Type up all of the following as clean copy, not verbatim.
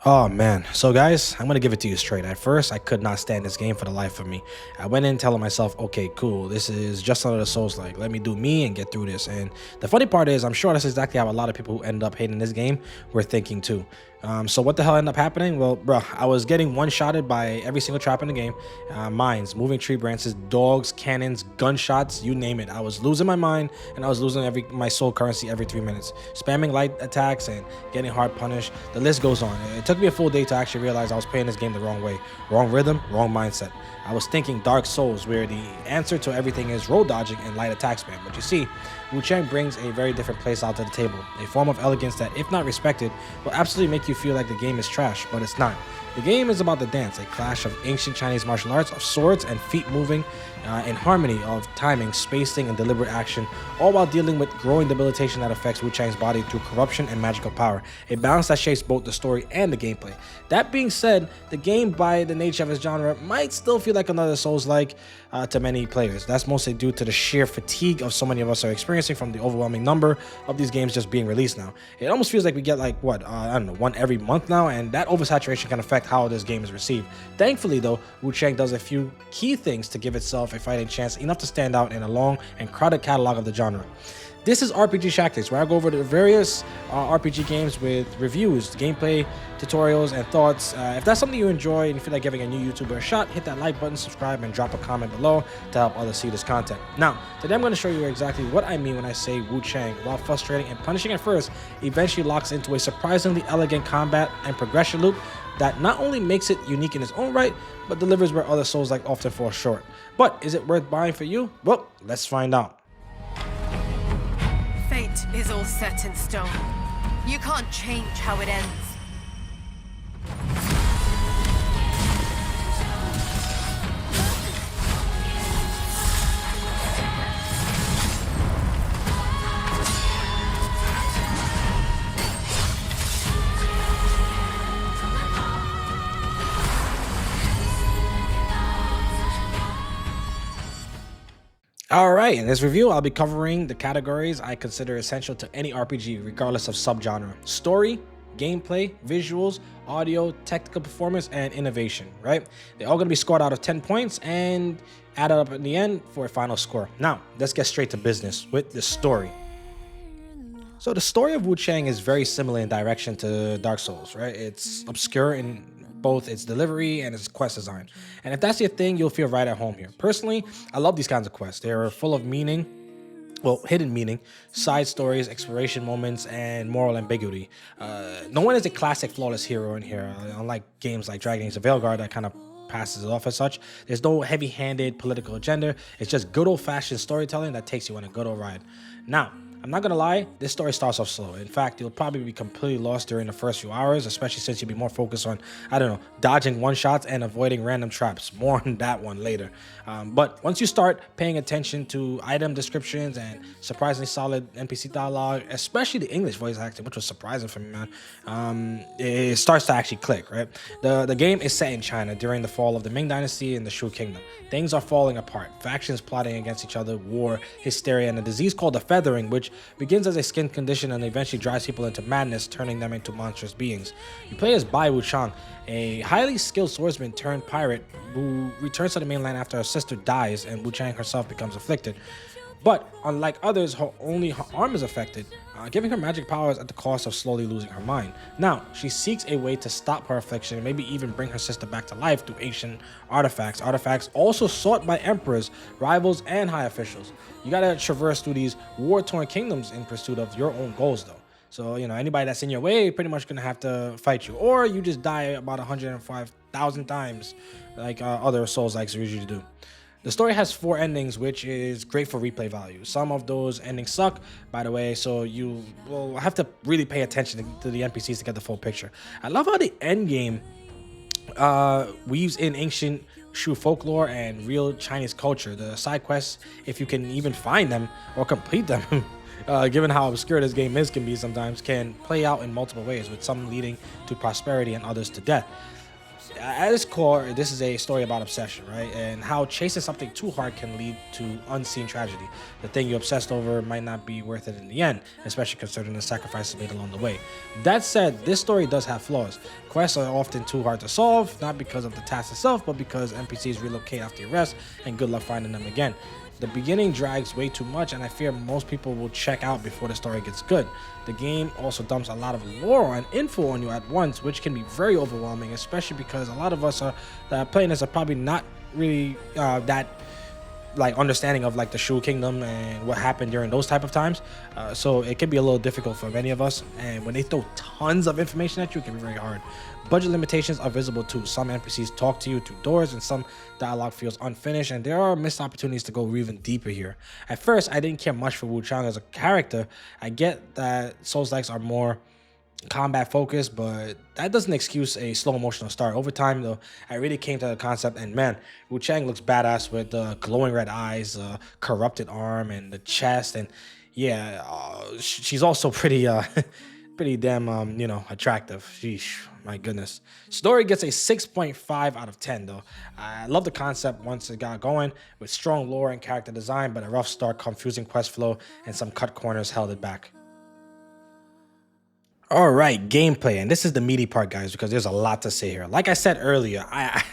Oh man. So guys, I'm gonna give it to you straight. At first, I could not stand this game for the life of me. I went in telling myself, okay, cool, this is just another Souls like. Let me do me and get through this. And the funny part is, I'm sure that's exactly how a lot of people who end up hating this game were thinking too. So what the hell ended up happening? Well, bro, I was getting one-shotted by every single trap in the game. Mines, moving tree branches, dogs, cannons, gunshots, you name it. I was losing my mind, and I was losing my soul currency every 3 minutes. Spamming light attacks and getting hard punished. The list goes on. It took me a full day to actually realize I was playing this game the wrong way. Wrong rhythm, wrong mindset. I was thinking Dark Souls, where the answer to everything is roll dodging and light attack spam. But you see, Wuchang brings a very different place out to the table, a form of elegance that, if not respected, will absolutely make you feel like the game is trash, but it's not. The game is about the dance, a clash of ancient Chinese martial arts, of swords and feet moving in harmony, of timing, spacing, and deliberate action, all while dealing with growing debilitation that affects Wuchang's body through corruption and magical power, a balance that shapes both the story and the gameplay. That being said, the game, by the nature of its genre, might still feel like another Souls-like to many players. That's mostly due to the sheer fatigue of so many of us are experiencing from the overwhelming number of these games just being released now. It almost feels like we get like, what, I don't know, one every month now, and that oversaturation can affect how this game is received. Thankfully though, Wuchang does a few key things to give itself a fighting chance enough to stand out in a long and crowded catalog of the genre. This is RPG Tactics, where I go over the various RPG games with reviews, gameplay, tutorials, and thoughts. If that's something you enjoy and you feel like giving a new YouTuber a shot, hit that like button, subscribe, and drop a comment below to help others see this content. Now, today I'm going to show you exactly what I mean when I say Wuchang, while frustrating and punishing at first, eventually locks into a surprisingly elegant combat and progression loop that not only makes it unique in its own right, but delivers where other Souls like often fall short. But is it worth buying for you? Well, let's find out. Fate is all set in stone. You can't change how it ends. Alright, in this review, I'll be covering the categories I consider essential to any RPG, regardless of subgenre. Story, gameplay, visuals, audio, technical performance, and innovation, right? They're all going to be scored out of 10 points and added up in the end for a final score. Now, let's get straight to business with the story. So the story of Wuchang is very similar in direction to Dark Souls, right? It's obscure in both its delivery and its quest design. And if that's your thing, you'll feel right at home here. Personally, I love these kinds of quests. They're full of meaning, well, hidden meaning, side stories, exploration moments, and moral ambiguity. No one is a classic flawless hero in here, unlike games like Dragon Age of Veilguard that kind of passes it off as such. There's no heavy-handed political agenda. It's just good old-fashioned storytelling that takes you on a good old ride. Now, I'm not gonna lie, this story starts off slow. In fact, you'll probably be completely lost during the first few hours, especially since you'll be more focused on, I don't know, dodging one-shots and avoiding random traps. More on that one later. But once you start paying attention to item descriptions and surprisingly solid NPC dialogue, especially the English voice acting, which was surprising for me, man, it starts to actually click, right? The game is set in China during the fall of the Ming Dynasty and the Shu Kingdom. Things are falling apart. Factions plotting against each other, war, hysteria, and a disease called the feathering, which begins as a skin condition and eventually drives people into madness, turning them into monstrous beings. You play as Bai Wuchang, a highly skilled swordsman turned pirate who returns to the mainland after her sister dies and Wuchang herself becomes afflicted. But unlike others, only her arm is affected, giving her magic powers at the cost of slowly losing her mind. Now, she seeks a way to stop her affliction and maybe even bring her sister back to life through ancient artifacts. Artifacts also sought by emperors, rivals, and high officials. You gotta traverse through these war-torn kingdoms in pursuit of your own goals, though. So, you know, anybody that's in your way pretty much gonna have to fight you, or you just die about 105,000 times like other Souls-likes usually do. The story has 4 endings, which is great for replay value. Some of those endings suck, by the way, so you will have to really pay attention to the NPCs to get the full picture. I love how the end game weaves in ancient Shu folklore and real Chinese culture. The side quests, if you can even find them or complete them, given how obscure this game can be sometimes, can play out in multiple ways, with some leading to prosperity and others to death. At its core, this is a story about obsession, right? And how chasing something too hard can lead to unseen tragedy. The thing you obsessed over might not be worth it in the end, especially considering the sacrifices made along the way. That said, this story does have flaws. Quests are often too hard to solve, not because of the task itself, but because NPCs relocate after you rest, and good luck finding them again. The beginning drags way too much, and I fear most people will check out before the story gets good. The game also dumps a lot of lore and info on you at once, which can be very overwhelming, especially because a lot of us that are playing this are probably not really that like understanding of like the Shu Kingdom and what happened during those type of times. So it can be a little difficult for many of us. And when they throw tons of information at you, it can be very hard. Budget limitations are visible too. Some NPCs talk to you through doors, and some dialogue feels unfinished, and there are missed opportunities to go even deeper here. At first, I didn't care much for Wuchang as a character. I get that Souls-likes are more combat focused, but that doesn't excuse a slow emotional start. Over time though, I really came to the concept, and man, Wuchang looks badass with the glowing red eyes, corrupted arm, and the chest. And yeah, she's also pretty pretty damn attractive. Sheesh, my goodness. Story gets a 6.5 out of 10 though. I love the concept once it got going, with strong lore and character design, but a rough start, confusing quest flow, and some cut corners held it back. All right, gameplay, and this is the meaty part, guys, because there's a lot to say here. Like I said earlier, I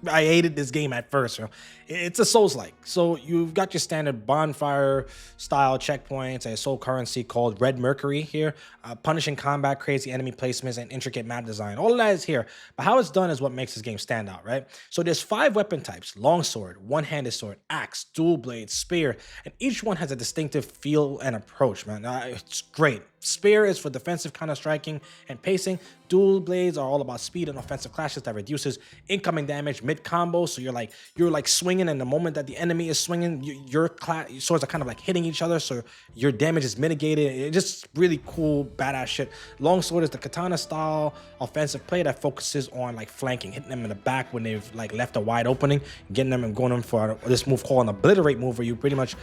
hated this game at first. It's a Souls-like, so you've got your standard bonfire style checkpoints, a soul currency called Red Mercury here, punishing combat, crazy enemy placements, and intricate map design. All of that is here, but how it's done is what makes this game stand out, right? So there's 5 weapon types: longsword, one-handed sword, axe, dual blade, spear, and each one has a distinctive feel and approach, man. It's great. Spear is for defensive counter striking and pacing. Dual blades are all about speed and offensive clashes that reduces incoming damage mid combo. So you're like swinging, and the moment that the enemy is swinging, your swords are kind of like hitting each other, so your damage is mitigated. It's just really cool, badass shit. Longsword is the katana style offensive play that focuses on like flanking, hitting them in the back when they've like left a wide opening, getting them and going them for this move called an obliterate move, where you pretty much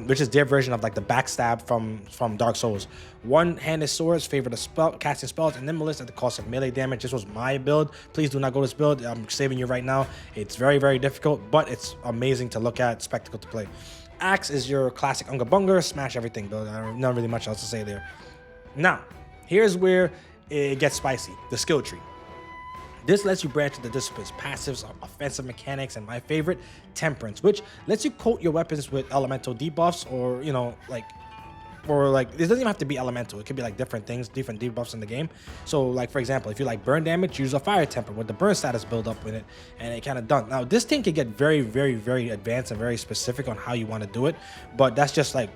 which is their version of like the backstab from Dark Souls. One-handed swords favor the casting spells and nimblest at the cost of melee damage. This was my build. Please do not go this build. I'm saving you right now. It's very, very difficult, but it's amazing to look at, spectacle to play. Axe is your classic Unga Bunga, smash everything build. Not really much else to say there. Now, here's where it gets spicy. The skill tree. This lets you branch into disciplines, passives, offensive mechanics, and my favorite, temperance, which lets you coat your weapons with elemental debuffs, or it doesn't even have to be elemental. It could be like different things, different debuffs in the game. So like, for example, if you like burn damage, use a fire temper with the burn status build up in it, and it kind of done. Now this thing can get very, very, very advanced and very specific on how you want to do it, but that's just like,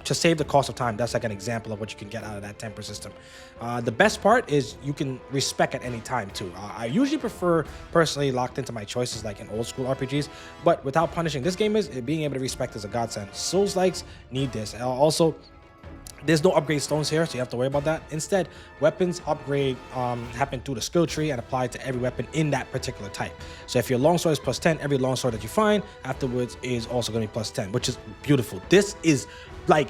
to save the cost of time, that's like an example of what you can get out of that temper system. The best part is you can respec at any time too. I usually prefer personally locked into my choices like in old school RPGs, but without punishing this game, being able to respec is a godsend. Souls likes need this. Also, there's no upgrade stones here, so you have to worry about that. Instead, weapons upgrade happen through the skill tree and apply to every weapon in that particular type. So if your longsword is plus 10, every longsword that you find afterwards is also going to be plus 10, which is beautiful. This is like,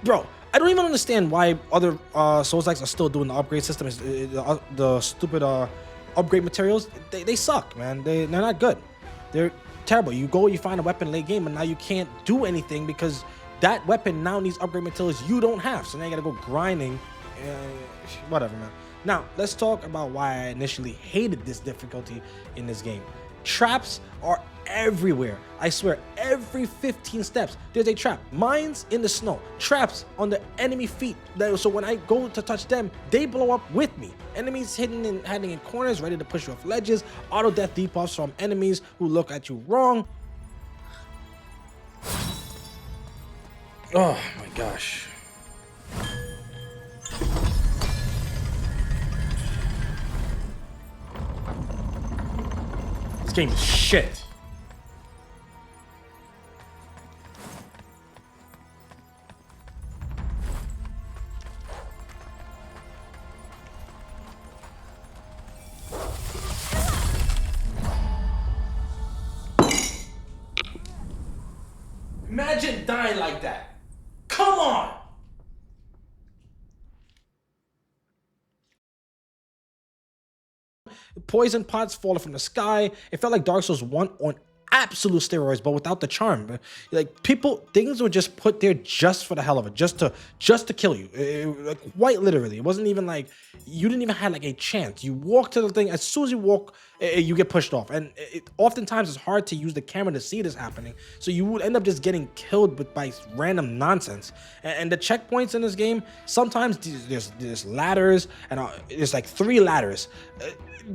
bro, I don't even understand why other Souls-likes are still doing the upgrade system. The stupid upgrade materials, they suck, man. They're not good. They're terrible. You find a weapon late game, and now you can't do anything because that weapon now needs upgrade materials you don't have. So now you gotta go grinding. Whatever, man. Now, let's talk about why I initially hated this difficulty in this game. Traps are everywhere. I swear, every 15 steps, there's a trap. Mines in the snow, traps on the enemy feet. So when I go to touch them, they blow up with me. Enemies hiding in corners, ready to push you off ledges. Auto death debuffs from enemies who look at you wrong. Oh my gosh. This game is shit. Imagine dying like that. Come on! poison pots falling from the sky. It felt like Dark Souls 1 on absolute steroids, but without the charm. Like things were just put there just for the hell of it, just to kill you. Like quite literally, it wasn't even like you didn't even have like a chance. You walk to the thing, as soon as you walk, you get pushed off, and oftentimes it's hard to use the camera to see this happening. So you would end up just getting killed by random nonsense. And the checkpoints in this game, sometimes there's ladders, and there's like 3 ladders.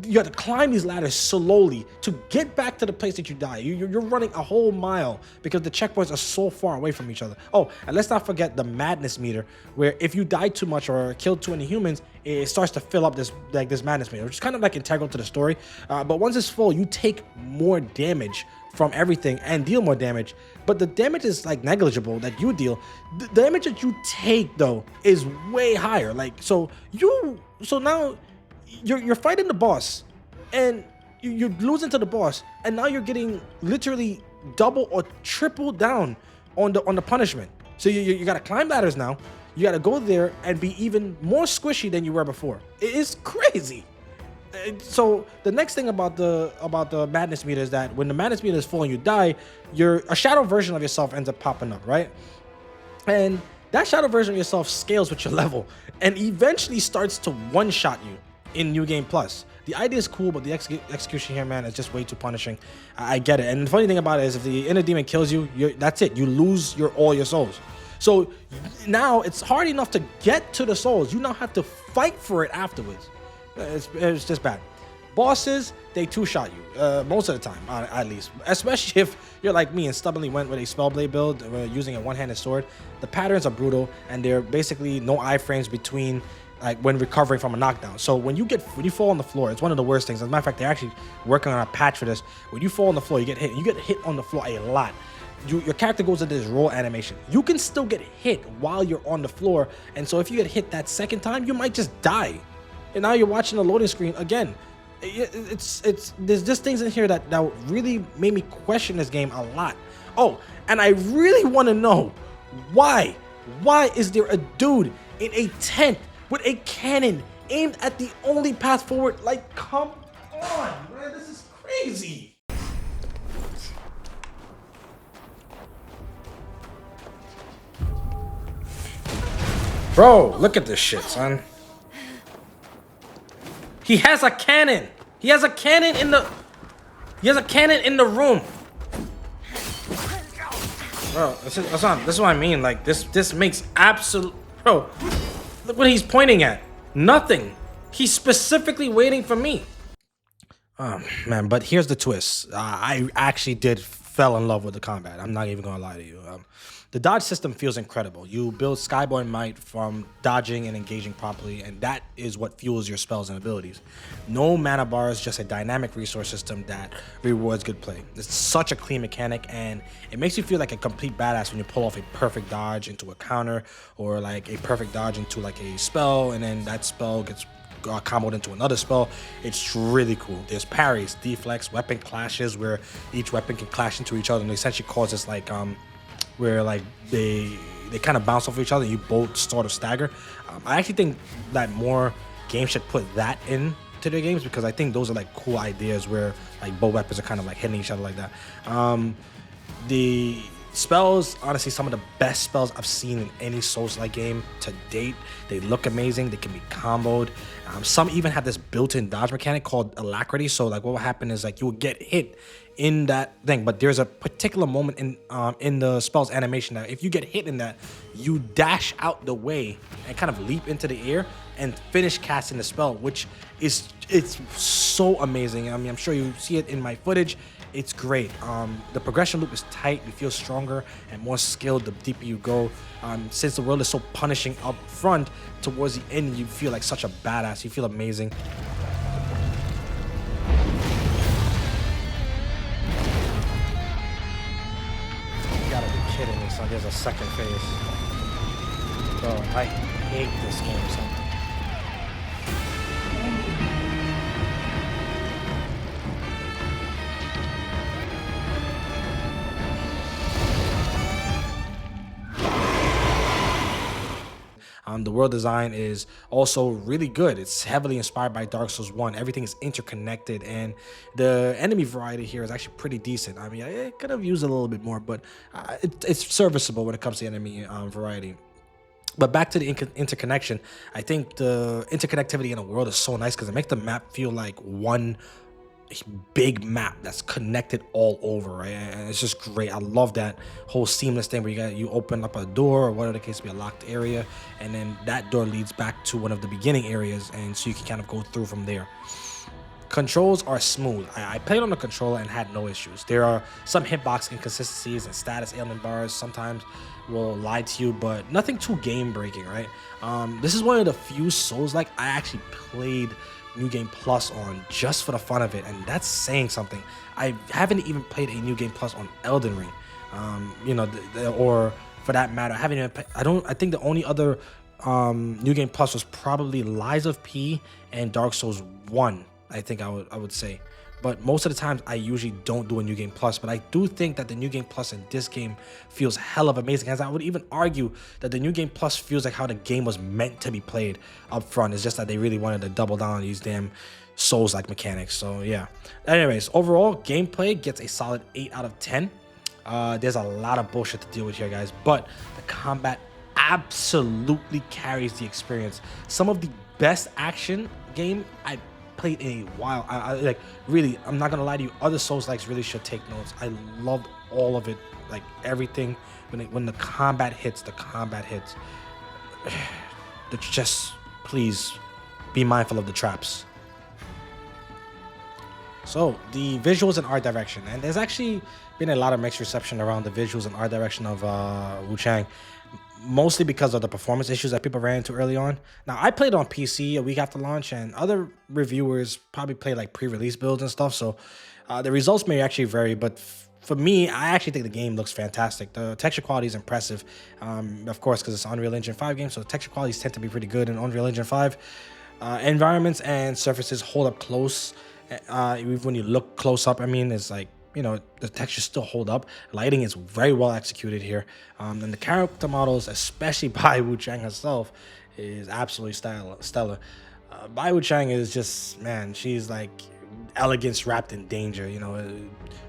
You have to climb these ladders slowly to get back to the place that you die. You're running a whole mile because the checkpoints are so far away from each other. Oh, and let's not forget the madness meter, where if you die too much or kill too many humans, it starts to fill up this madness meter, which is kind of like integral to the story. But once it's full, you take more damage from everything and deal more damage. But the damage is like negligible that you deal. The damage that you take though is way higher. Like so now you're fighting the boss, and you're losing to the boss, and now you're getting literally double or triple down on the punishment. So you gotta climb ladders now. You gotta go there and be even more squishy than you were before. It is crazy. So the next thing about the madness meter is that when the madness meter is full and you die, a shadow version of yourself ends up popping up, right? And that shadow version of yourself scales with your level and eventually starts to one-shot you in New Game Plus. The idea is cool, but the execution here, man, is just way too punishing. I get it. And the funny thing about it is, if the inner demon kills you, that's it. You lose all your souls. So now it's hard enough to get to the souls. You now have to fight for it afterwards. It's just bad. Bosses, they two-shot you most of the time, at least. Especially if you're like me and stubbornly went with a Spellblade build using a one-handed sword. The patterns are brutal, and there are basically no iframes between like when recovering from a knockdown. So when you fall on the floor, it's one of the worst things. As a matter of fact, they're actually working on a patch for this. When you fall on the floor, you get hit. You get hit on the floor a lot. Your character goes into this roll animation. You can still get hit while you're on the floor, and so if you get hit that second time, you might just die. And now you're watching the loading screen again. There's just things in here that really made me question this game a lot. Oh, and I really want to know why is there a dude in a tent with a cannon aimed at the only path forward? Like, come on, man, this is crazy. Bro, look at this shit, son. He has a cannon. He has a cannon in the room. Bro, this is what I mean. Like this makes absolute. Bro, look what he's pointing at. Nothing. He's specifically waiting for me. Oh man, but here's the twist. I actually did fell in love with the combat. I'm not even gonna lie to you. The dodge system feels incredible. You build Skyboy might from dodging and engaging properly, and that is what fuels your spells and abilities. No mana bars, just a dynamic resource system that rewards good play. It's such a clean mechanic, and it makes you feel like a complete badass when you pull off a perfect dodge into a counter, or like a perfect dodge into like a spell, and then that spell gets comboed into another spell. It's really cool. There's parries, deflects, weapon clashes where each weapon can clash into each other, and it essentially causes like where like they kind of bounce off each other and you both sort of stagger. I actually think that more games should put that into their games, because I think those are like cool ideas where like both weapons are kind of like hitting each other like that. The spells, honestly, some of the best spells I've seen in any Souls-like game to date. They look amazing. They can be comboed. Some even have this built-in dodge mechanic called alacrity. So like what will happen is like you will get hit in that thing, but there's a particular moment in the spell's animation that if you get hit in that, you dash out the way and kind of leap into the air and finish casting the spell, which is it's so amazing. I mean, I'm sure you see it in my footage. It's great. The progression loop is tight. You feel stronger and more skilled the deeper you go. Since the world is so punishing up front, towards the end you feel like such a badass. You feel amazing. You gotta be kidding me, son. There's a second phase. Bro, I hate this game, son. The world design is also really good. It's heavily inspired by Dark Souls 1. Everything is interconnected, and the enemy variety here is actually pretty decent. I mean, I could have used a little bit more, but it's serviceable when it comes to enemy variety. But back to the interconnection, I think the interconnectivity in the world is so nice because it makes the map feel like one big map that's connected all over, right? And it's just great. I love that whole seamless thing where you open up a door or whatever the case be, a locked area, and then that door leads back to one of the beginning areas, and so you can kind of go through from there. Controls are smooth. I played on the controller and had no issues. There are some hitbox inconsistencies and status ailment bars sometimes will lie to you, but nothing too game breaking, right? This is one of the few Souls like I actually played New Game Plus on just for the fun of it, and that's saying something. I haven't even played a New Game Plus on Elden Ring, or for that matter, I haven't even. I think the only other New Game Plus was probably Lies of P and Dark Souls 1. I think I would say. But most of the times I usually don't do a New Game Plus, but I do think that the New Game Plus in this game feels hell of amazing. As I would even argue that the New Game Plus feels like how the game was meant to be played up front. It's just that they really wanted to double down on these damn Souls-like mechanics. So yeah. Anyways, overall gameplay gets a solid 8 out of 10. There's a lot of bullshit to deal with here, guys, but the combat absolutely carries the experience. Some of the best action game I played in a while. I like, really, I'm not gonna lie to you, other Souls likes really should take notes. I loved all of it, like everything. When the combat hits, just please be mindful of the traps. So the visuals and art direction, and there's actually been a lot of mixed reception around the visuals and art direction of Wuchang, mostly because of the performance issues that people ran into early on. Now, I played on PC a week after launch, and other reviewers probably played like pre-release builds and stuff, so the results may actually vary, but for me, I actually think the game looks fantastic. The texture quality is impressive, of course, because it's Unreal Engine 5 game, so texture qualities tend to be pretty good in Unreal Engine 5. Environments and surfaces hold up close. Even when you look close up, I mean, it's like, you know, the textures still hold up. Lighting is very well executed here. And the character models, especially by Wuchang herself, is absolutely stellar. Bai Wuchang is just, man, she's like elegance wrapped in danger, you know,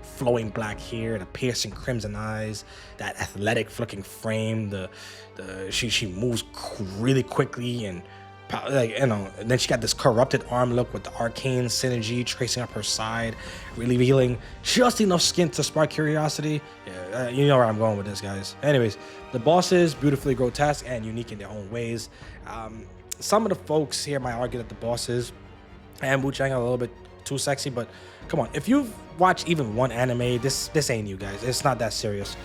flowing black hair, the piercing crimson eyes, that athletic looking frame, she moves really quickly, and like, you know, and then she got this corrupted arm look with the arcane synergy tracing up her side, really revealing just enough skin to spark curiosity. Yeah, you know where I'm going with this, guys. Anyways, the bosses, beautifully grotesque and unique in their own ways. Some of the folks here might argue that the bosses and Wuchang are a little bit too sexy, but come on, if you've watched even one anime, this ain't you guys. It's not that serious.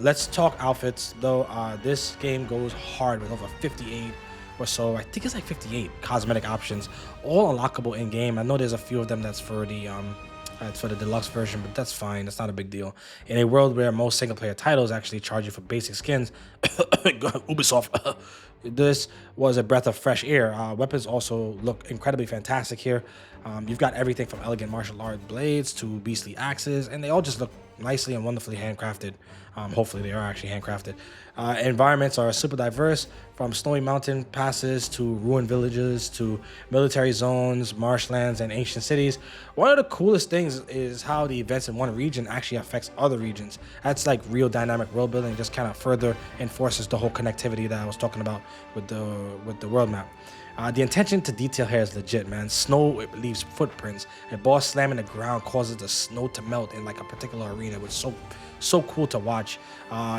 Let's talk outfits though. This game goes hard with over 58 or so, I think it's like 58 cosmetic options, all unlockable in game. I know there's a few of them that's for the deluxe version, but that's fine. That's not a big deal. In a world where most single player titles actually charge you for basic skins, Ubisoft, this was a breath of fresh air. Weapons also look incredibly fantastic here. You've got everything from elegant martial art blades to beastly axes, and they all just look nicely and wonderfully handcrafted. Hopefully they are actually handcrafted. Environments are super diverse, from snowy mountain passes to ruined villages to military zones, marshlands, and ancient cities. One of the coolest things is how the events in one region actually affects other regions. That's like real dynamic world building, just kind of further enforces the whole connectivity that I was talking about with the world map. The attention to detail here is legit, man. Snow, it leaves footprints. A boss slamming the ground causes the snow to melt in like a particular arena, which is so cool to watch.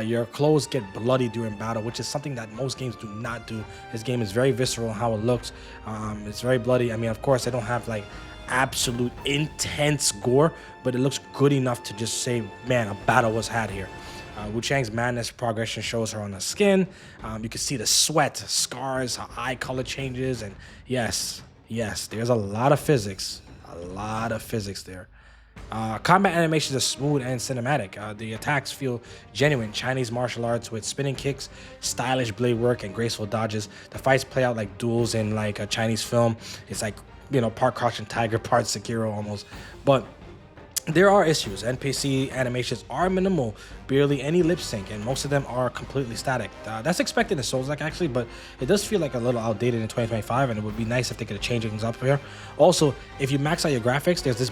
Your clothes get bloody during battle, which is something that most games do not do. This game is very visceral in how it looks. It's very bloody. I mean, of course, they don't have like absolute intense gore, but it looks good enough to just say, man, a battle was had here. Wuchang's madness progression shows her on the skin. You can see the sweat, scars, her eye color changes, and yes, there's a lot of physics. There. Combat animations are smooth and cinematic. The attacks feel genuine. Chinese martial arts with spinning kicks, stylish blade work, and graceful dodges. The fights play out like duels in like a Chinese film. It's like, you know, part Crouching Tiger, part Sekiro almost. But There are issues. NPC animations are minimal, barely any lip sync, and most of them are completely static. That's expected in Souls-like actually, but it does feel like a little outdated in 2025, and it would be nice if they could change things up here. Also, if you max out your graphics, there's this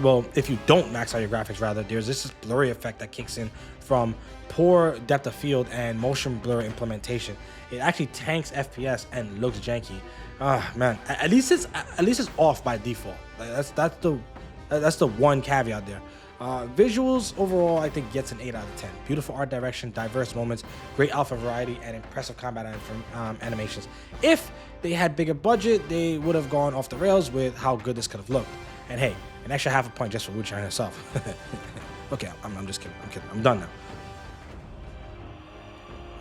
well, if you don't max out your graphics rather, there's this blurry effect that kicks in from poor depth of field and motion blur implementation. It actually tanks FPS and looks janky. Ah man, at least it's off by default. That's the one caveat there. Visuals overall, I think gets an 8 out of 10. Beautiful art direction, diverse moments, great alpha variety, and impressive combat animations. If they had bigger budget, they would have gone off the rails with how good this could have looked. And hey, an extra half a point just for Wuchang herself. Okay, I'm just kidding. I'm kidding. I'm done now.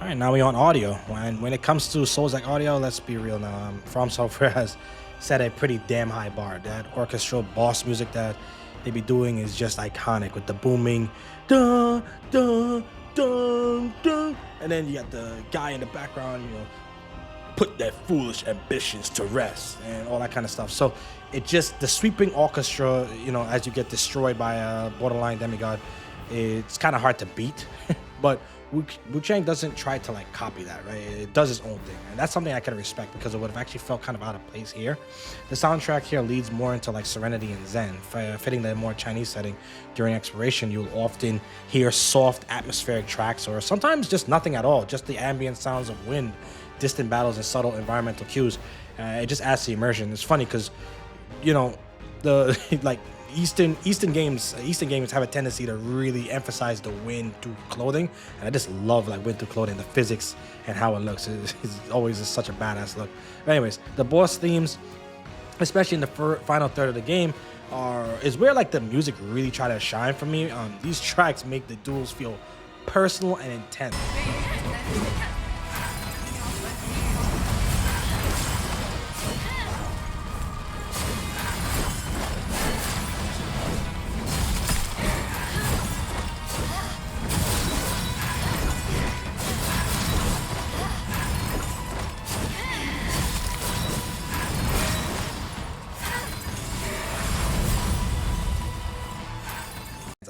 All right, now we on audio. When it comes to Souls-like audio, let's be real now. From Software has set a pretty damn high bar. That orchestral boss music that they be doing is just iconic with the booming dun dun dun dun, and then you got the guy in the background, you know, put their foolish ambitions to rest and all that kind of stuff. So it just, the sweeping orchestra, you know, as you get destroyed by a borderline demigod, it's kind of hard to beat. But Wuchang doesn't try to like copy that, right? It does its own thing, and that's something I can respect because it would have actually felt kind of out of place here. The soundtrack here leads more into like serenity and zen, fitting the more Chinese setting. During exploration, you'll often hear soft atmospheric tracks, or sometimes just nothing at all, just the ambient sounds of wind, distant battles, and subtle environmental cues. It just adds to immersion. It's funny because, you know, the like Eastern games have a tendency to really emphasize the wind through clothing, and I just love like wind through clothing, the physics and how it looks. It's always such a badass look. But anyways, the boss themes, especially in the final third of the game, is where like the music really try to shine for me. These tracks make the duels feel personal and intense.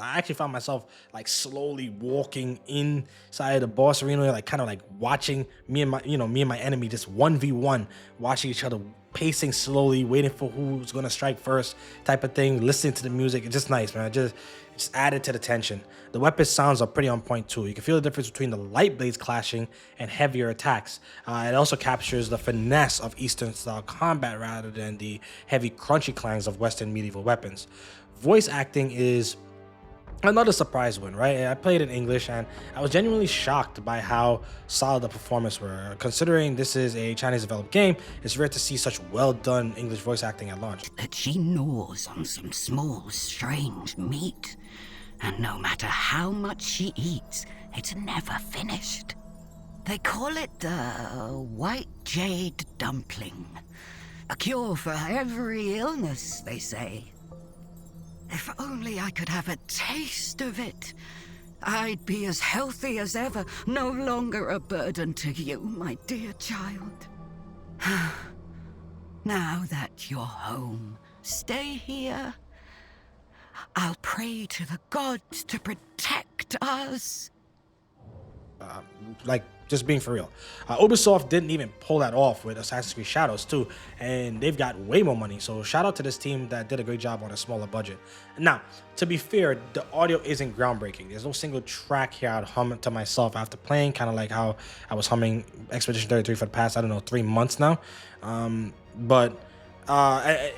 I actually found myself like slowly walking inside the boss arena, like kind of like watching me and my enemy just 1v1, watching each other, pacing slowly, waiting for who's gonna strike first, type of thing, listening to the music. It's just nice, man. It just added to the tension. The weapon sounds are pretty on point too. You can feel the difference between the light blades clashing and heavier attacks. It also captures the finesse of Eastern style combat rather than the heavy crunchy clangs of Western medieval weapons. Voice acting is another surprise win, right? I played in English and I was genuinely shocked by how solid the performance were. Considering this is a Chinese developed game, it's rare to see such well done English voice acting at launch. That she gnaws on some small, strange meat, and no matter how much she eats, it's never finished. They call it the white jade dumpling. A cure for every illness, they say. If only I could have a taste of it, I'd be as healthy as ever, no longer a burden to you, my dear child. Now that you're home, stay here. I'll pray to the gods to protect us. Like, just being for real. Ubisoft didn't even pull that off with Assassin's Creed Shadows too, and they've got way more money. So shout out to this team that did a great job on a smaller budget. Now, to be fair, the audio isn't groundbreaking. There's no single track here I'd hum to myself after playing, kind of like how I was humming Expedition 33 for the past, I don't know, 3 months now.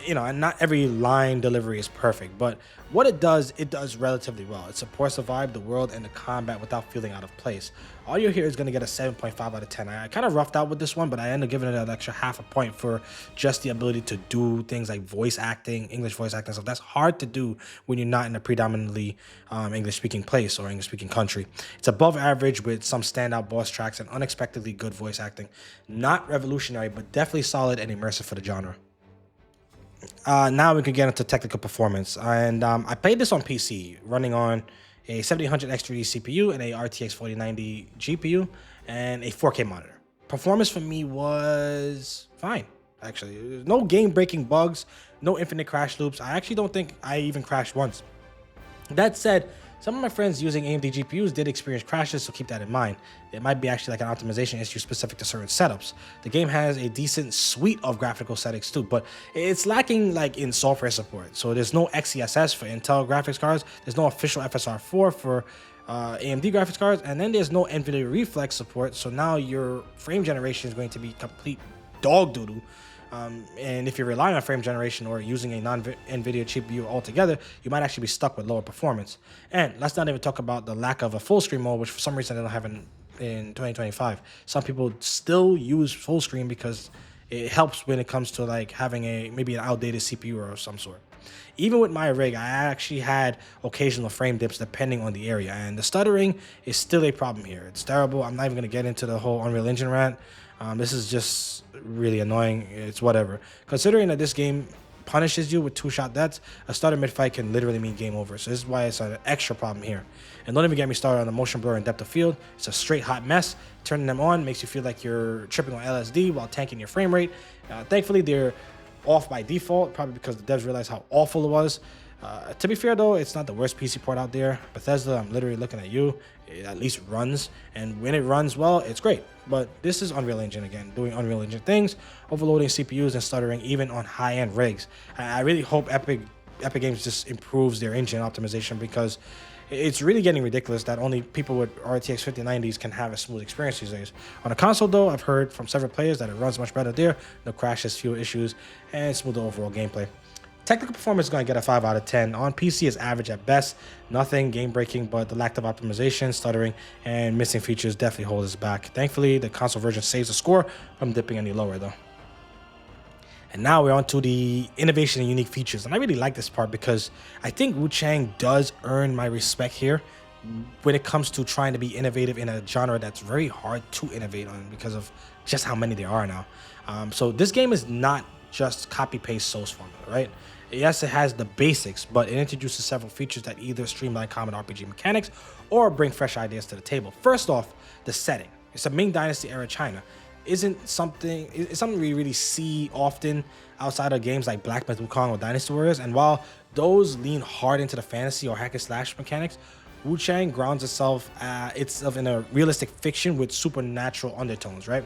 You know, and not every line delivery is perfect, but what it does relatively well. It supports the vibe, the world, and the combat without feeling out of place. Audio here is going to get a 7.5 out of 10. I kind of roughed out with this one, but I ended up giving it an extra half a point for just the ability to do things like voice acting, English voice acting stuff. That's hard to do when you're not in a predominantly English-speaking place or English-speaking country. It's above average with some standout boss tracks and unexpectedly good voice acting. Not revolutionary, but definitely solid and immersive for the genre. Now we can get into technical performance, and I played this on PC running on a 7800 X3D CPU and a RTX 4090 GPU and a 4K monitor. Performance for me was fine, actually. No game-breaking bugs, no infinite crash loops. I actually don't think I even crashed once. That said, some of my friends using AMD GPUs did experience crashes, so keep that in mind. It might be actually like an optimization issue specific to certain setups. The game has a decent suite of graphical settings too, but it's lacking like in software support. So there's no XeSS for Intel graphics cards, there's no official FSR4 for AMD graphics cards, and then there's no NVIDIA Reflex support, so now your frame generation is going to be complete dog doodle. And if you're relying on frame generation or using a non-NVIDIA GPU altogether, you might actually be stuck with lower performance. And let's not even talk about the lack of a full screen mode, which for some reason they don't have in 2025. Some people still use full screen because it helps when it comes to like having maybe an outdated CPU or some sort. Even with my rig, I actually had occasional frame dips depending on the area, and the stuttering is still a problem here. It's terrible. I'm not even going to get into the whole Unreal Engine rant. This is just really annoying. It's whatever. Considering that this game punishes you with 2-shot deaths, a stutter mid-fight can literally mean game over. So this is why it's an extra problem here. And don't even get me started on the motion blur and depth of field. It's a straight hot mess. Turning them on makes you feel like you're tripping on LSD while tanking your frame rate. Thankfully, they're off by default, probably because the devs realized how awful it was. To be fair though, it's not the worst PC port out there. Bethesda, I'm literally looking at you. It at least runs, and when it runs well, it's great. But this is Unreal Engine again, doing Unreal Engine things, overloading CPUs and stuttering even on high-end rigs. I really hope Epic Games just improves their engine optimization, because it's really getting ridiculous that only people with RTX 5090s can have a smooth experience these days. On a console though, I've heard from several players that it runs much better there, no crashes, fewer issues, and smoother overall gameplay. Technical performance is going to get a 5 out of 10. On PC is average at best. Nothing game-breaking, but the lack of optimization, stuttering, and missing features definitely hold us back. Thankfully, the console version saves the score from dipping any lower though. And now we're on to the innovation and unique features. And I really like this part because I think Wuchang does earn my respect here when it comes to trying to be innovative in a genre that's very hard to innovate on because of just how many there are now. So this game is not just copy-paste Souls formula, right? Yes, it has the basics, but it introduces several features that either streamline common RPG mechanics or bring fresh ideas to the table. First off, the setting. It's a Ming Dynasty era China. It's something we really see often outside of games like Black Myth Wukong or Dynasty Warriors, and while those lean hard into the fantasy or hack and slash mechanics, Wuchang grounds itself in a realistic fiction with supernatural undertones, right?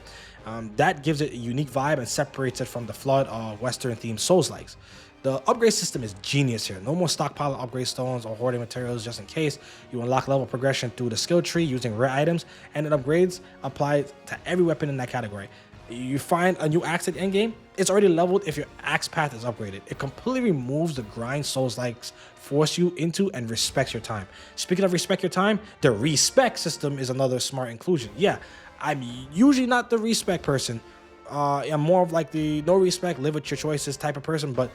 That gives it a unique vibe and separates it from the flood of Western-themed Souls-likes. The upgrade system is genius here. No more stockpile upgrade stones or hoarding materials just in case. You unlock level progression through the skill tree using rare items, and it upgrades applied to every weapon in that category. You find a new axe at endgame, it's already leveled if your axe path is upgraded. It completely removes the grind Souls-likes force you into and respects your time. Speaking of respect your time, the respec system is another smart inclusion. Yeah, I'm usually not the respec person. I'm more of like the no respect, live with your choices type of person, but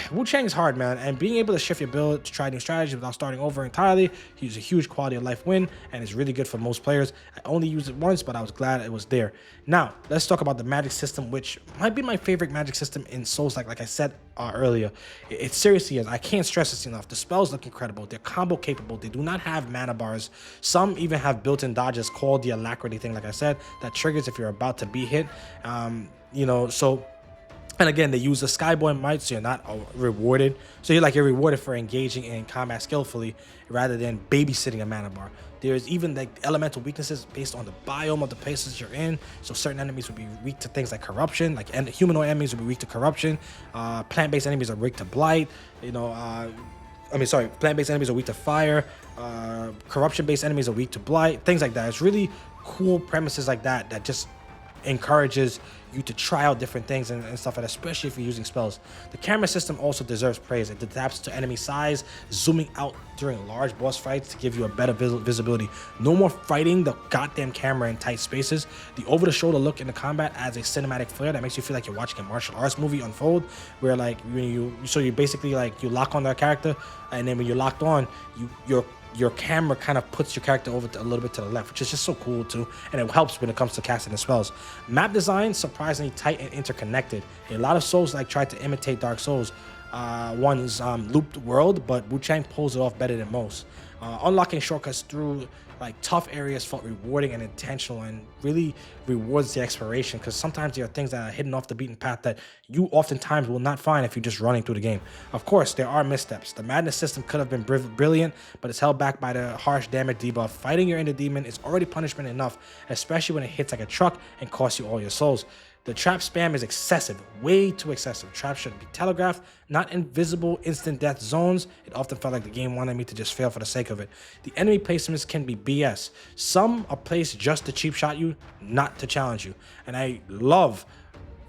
Wuchang is hard, man, and being able to shift your build to try new strategies without starting over entirely is a huge quality of life win, and it's really good for most players. I only used it once, but I was glad it was there. Now, let's talk about the magic system, which might be my favorite magic system in Souls. Like I said earlier, it seriously is. I can't stress this enough. The spells look incredible. They're combo capable. They do not have mana bars. Some even have built-in dodges called the alacrity thing, like I said, that triggers if you're about to be hit. And again, they use the Skyboy Might, so you're not rewarded. So you're rewarded for engaging in combat skillfully rather than babysitting a mana bar. There's even like elemental weaknesses based on the biome of the places you're in. So certain enemies would be weak to things like corruption, and humanoid enemies would be weak to corruption. Plant-based enemies are weak to blight. Plant-based enemies are weak to fire. Corruption-based enemies are weak to blight. Things like that. It's really cool premises like that that just encourages you to try out different things and stuff like that, especially if you're using spells. The camera system also deserves praise. It adapts to enemy size, zooming out during large boss fights to give you a better visibility. No more fighting the goddamn camera in tight spaces. The over-the-shoulder look in the combat adds a cinematic flair that makes you feel like you're watching a martial arts movie unfold, where like when you basically like you lock on that character, and then when you're locked on, your camera kind of puts your character over a little bit to the left, which is just so cool too, and it helps when it comes to casting the spells. Map design surprisingly tight and interconnected. A lot of Souls like tried to imitate Dark Souls, one's looped world, but Wuchang pulls it off better than most. Unlocking shortcuts through like tough areas felt rewarding and intentional, and really rewards the exploration, because sometimes there are things that are hidden off the beaten path that you oftentimes will not find if you're just running through the game. Of course, there are missteps. The madness system could have been brilliant, but it's held back by the harsh damage debuff. Fighting your inner demon is already punishment enough, especially when it hits like a truck and costs you all your souls. The trap spam is excessive, way too excessive. Traps should be telegraphed, not invisible instant death zones. It often felt like the game wanted me to just fail for the sake of it. The enemy placements can be BS. Some are placed just to cheap shot you, not to challenge you. And I love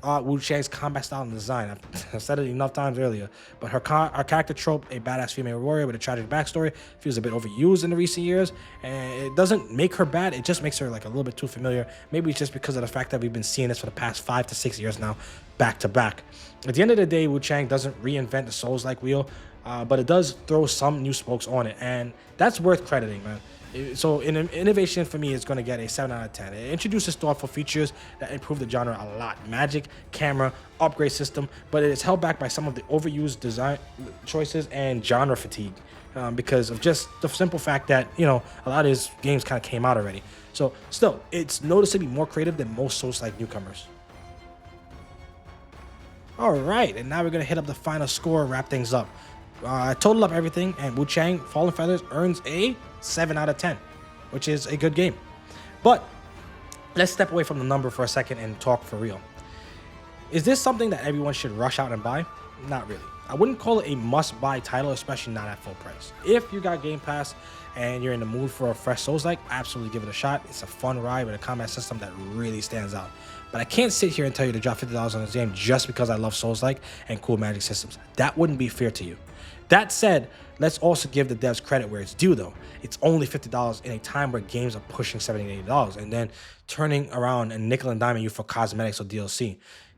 Wuchang's combat style and design. I've said it enough times earlier, but her character trope, a badass female warrior with a tragic backstory, feels a bit overused in the recent years, and it doesn't make her bad, it just makes her like a little bit too familiar. Maybe it's just because of the fact that we've been seeing this for the past 5 to 6 years now, back to back. At the end of the day, Wuchang doesn't reinvent the Souls-like wheel, but it does throw some new spokes on it, and that's worth crediting, man. So innovation for me is going to get a 7 out of 10. It introduces thoughtful features that improve the genre a lot. Magic, camera, upgrade system, but it is held back by some of the overused design choices and genre fatigue, because of just the simple fact that, you know, a lot of these games kind of came out already. So still, it's noticeably more creative than most Souls-like newcomers. All right, and now we're going to hit up the final score, wrap things up. I total up everything, and Wuchang Fallen Feathers earns a 7 out of 10, which is a good game. But let's step away from the number for a second and talk for real. Is this something that everyone should rush out and buy? Not really. I wouldn't call it a must-buy title, especially not at full price. If you got Game Pass and you're in the mood for a fresh Souls-like, absolutely give it a shot. It's a fun ride with a combat system that really stands out. But I can't sit here and tell you to drop $50 on this game just because I love Souls-like and cool magic systems. That wouldn't be fair to you. That said, let's also give the devs credit where it's due though. It's only $50 in a time where games are pushing $70 and $80 and then turning around and nickel and diming you for cosmetics or DLC.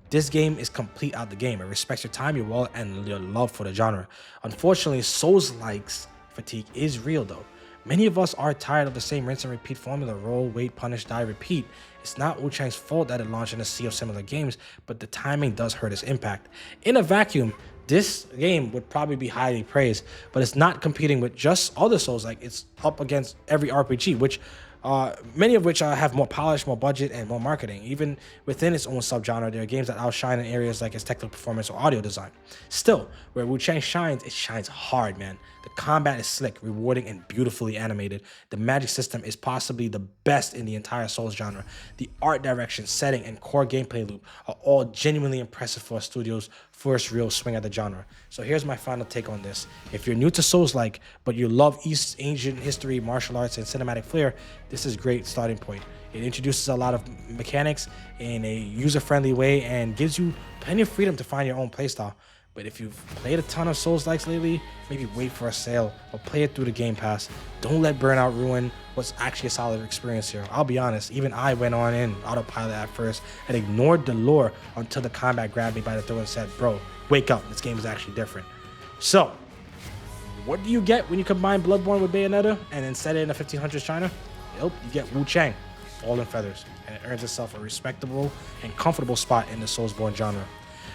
This game is complete out the game. It respects your time, your wallet, and your love for the genre. Unfortunately, Souls-likes fatigue is real though. Many of us are tired of the same rinse and repeat formula: roll, wait, punish, die, repeat. It's not Wuchang's fault that it launched in a sea of similar games, but the timing does hurt its impact. In a vacuum, this game would probably be highly praised, but it's not competing with just other Souls-like. It's up against every RPG, which many of which have more polish, more budget, and more marketing. Even within its own subgenre, there are games that outshine in areas like its technical performance or audio design. Still, where Wuchang shines, it shines hard, man. The combat is slick, rewarding, and beautifully animated. The magic system is possibly the best in the entire Souls genre. The art direction, setting, and core gameplay loop are all genuinely impressive for a studio's first real swing at the genre. So here's my final take on this. If you're new to Souls-like, but you love East Asian history, martial arts, and cinematic flair, this is a great starting point. It introduces a lot of mechanics in a user-friendly way and gives you plenty of freedom to find your own playstyle. But if you've played a ton of Souls-likes lately, maybe wait for a sale or play it through the Game Pass. Don't let burnout ruin what's actually a solid experience here. I'll be honest, even I went on in autopilot at first and ignored the lore until the combat grabbed me by the throat and said, bro, wake up, this game is actually different. So, what do you get when you combine Bloodborne with Bayonetta and then set it in the 1500s China? Yep, you get Wuchang Fallen Feathers, and it earns itself a respectable and comfortable spot in the Soulsborne genre.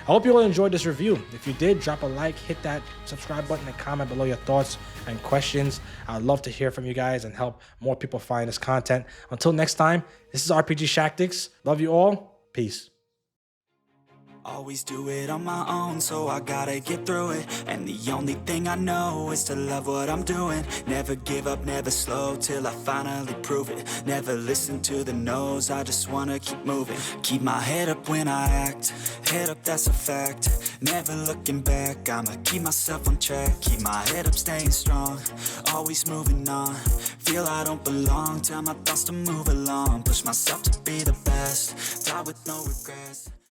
I hope you all enjoyed this review. If you did, drop a like, hit that subscribe button, and comment below your thoughts and questions. I'd love to hear from you guys and help more people find this content. Until next time, this is RPG Shactics. Love you all. Peace. Always do it on my own, so I gotta get through it. And the only thing I know is to love what I'm doing. Never give up, never slow, till I finally prove it. Never listen to the no's, I just wanna keep moving. Keep my head up when I act, head up, that's a fact. Never looking back, I'ma keep myself on track. Keep my head up, staying strong, always moving on. Feel I don't belong, tell my thoughts to move along. Push myself to be the best, die with no regrets.